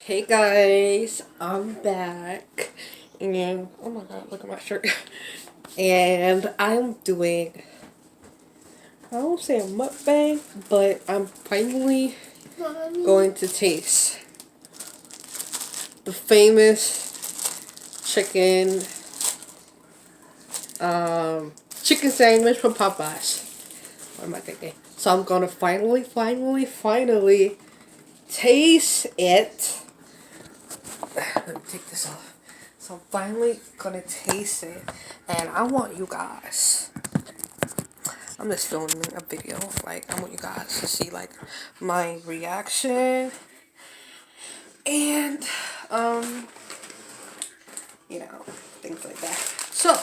Hey guys, I'm back, and oh my god, look at my shirt. And I'm doing, I won't say a mukbang, but I'm finally going to taste the famous chicken, chicken sandwich from Popeyes. What am I thinking? So I'm gonna finally taste it. Let me take this off. So I'm finally gonna taste it, and I want you guys. I'm just filming a video. Like, I want you guys to see like my reaction, and you know, things like that. So,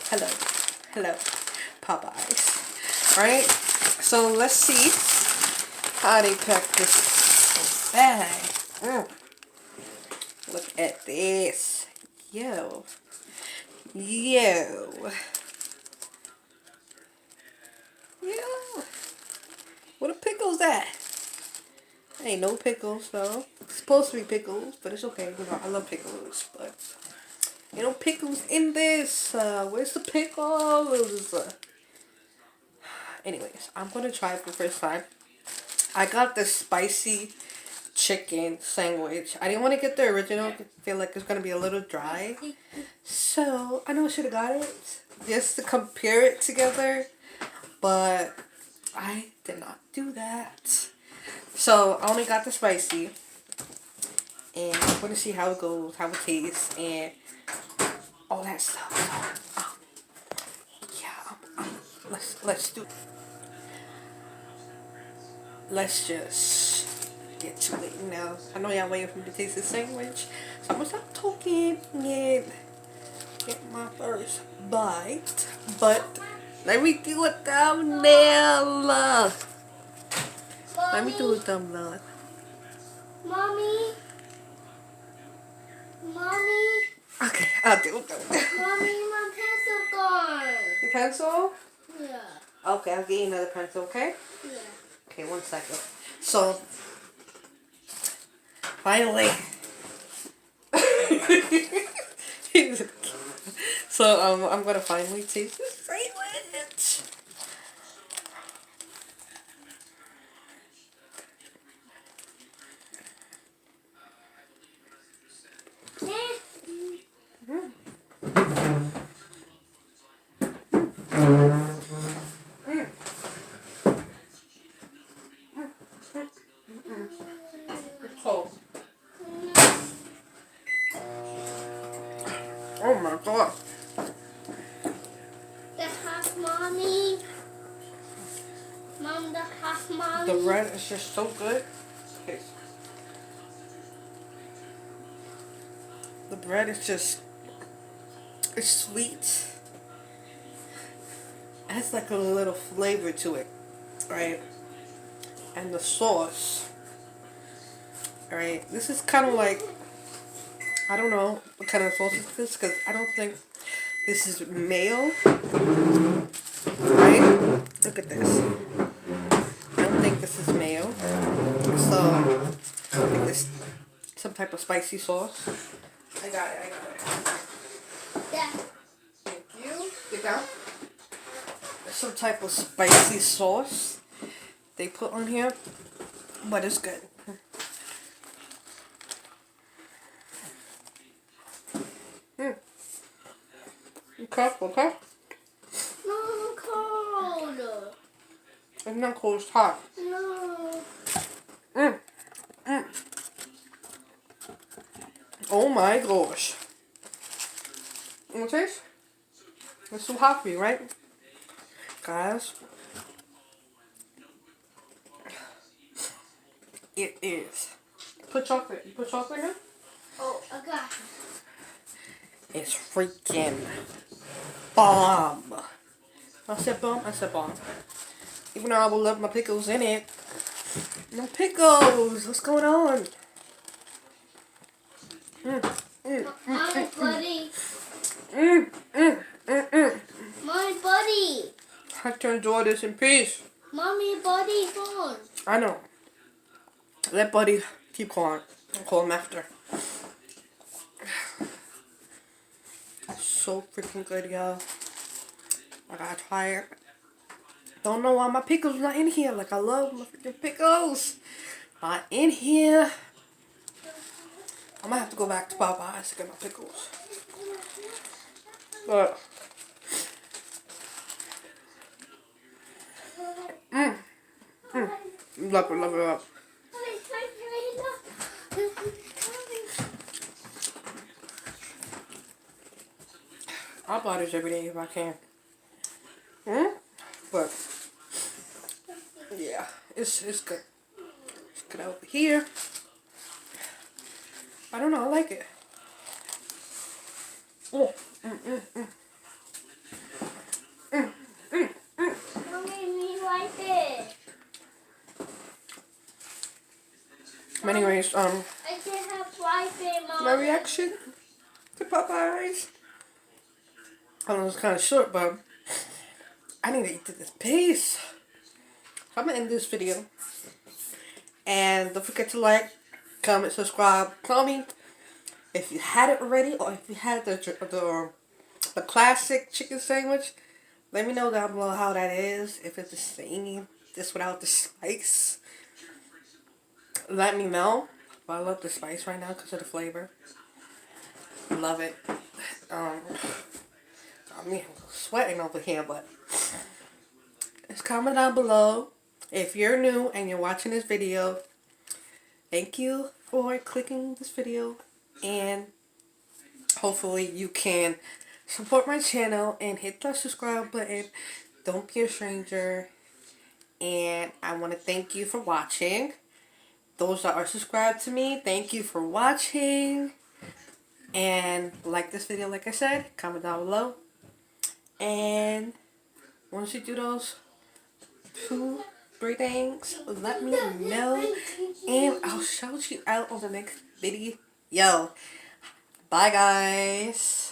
hello, Popeyes. Right? So let's see how they pack this bag. Look at this. Yo. Yo. Where the pickles at? Ain't no pickles, though. It's supposed to be pickles, but it's okay. You know, I love pickles, but ain't no pickles in this. Where's the pickles? Anyways, I'm gonna try it for the first time. I got the spicy chicken sandwich. I didn't want to get the original. I feel like it's gonna be a little dry. So I know I should have got it just to compare it together, but I did not do that. So I only got the spicy, and I'm gonna see how it goes, how it tastes, and all that stuff. So, yeah, let's do. Let's just get to it now. I know y'all waiting for me to taste the sandwich, so I'm gonna stop talking and get my first bite. But let me do a thumbnail. Let me do a thumbnail. Mommy. Mommy. Okay, I'll do a thumbnail. Mommy, my pencil gone. Your pencil? Yeah. Okay, I'll get you another pencil, okay? Yeah. Okay, 1 second. So, finally. So, I'm gonna finally taste this sandwich. So, oh my god. The half mommy. Mom, the half mommy. The bread is just so good. Okay. The bread is just, it's sweet. It has like a little flavor to it, right? And the sauce, right? This is kind of like, I don't know what kind of sauce this is, because I don't think this is mayo, right? Look at this. I don't think this is mayo. So, I think this some type of spicy sauce. I got it. Yeah. Thank you. Get down. There's some type of spicy sauce they put on here, but it's good. Okay. No, cold. It's not cold, it's hot. No. Oh my gosh. You want to taste? It's too hot for you, right? Guys. It is. Put chocolate. You put chocolate in? Oh, I got it. It's freaking bomb. I said bomb. Even though I would love my pickles in it. No pickles. What's going on? My buddy. My buddy. I have to enjoy this in peace. Mommy, buddy, phone. I know. Let Buddy keep calling. I'll call him after. So freaking good, y'all. I gotta try it. Don't know why my pickles not in here. Like, I love my freaking pickles. Not in here. I'm gonna have to go back to Popeyes to get my pickles. But love it, love it, love it. I'll buy this every day if I can. But yeah, it's good. It's good over here. I don't know, I like it. Oh, anyways, I can't have Wi-Fi, Mom. my reaction to Popeyes. I know it's kind of short, but I need to eat this piece. I'm gonna end this video. And don't forget to like, comment, subscribe, comment if you had it already, or if you had the classic chicken sandwich. Let me know down below how that is. If it's the same, just without the spice. Let me know. But I love the spice right now because of the flavor. Love it. I mean, I'm sweating over here, but just comment down below. If you're new and you're watching this video, thank you for clicking this video, and hopefully you can support my channel and hit the subscribe button. Don't be a stranger. And I want to thank you for watching. Those that are subscribed to me, thank you for watching. And like this video, like I said, comment down below. And once you do those 2-3 things, let me know. And I'll shout you out on the next video. Bye, guys.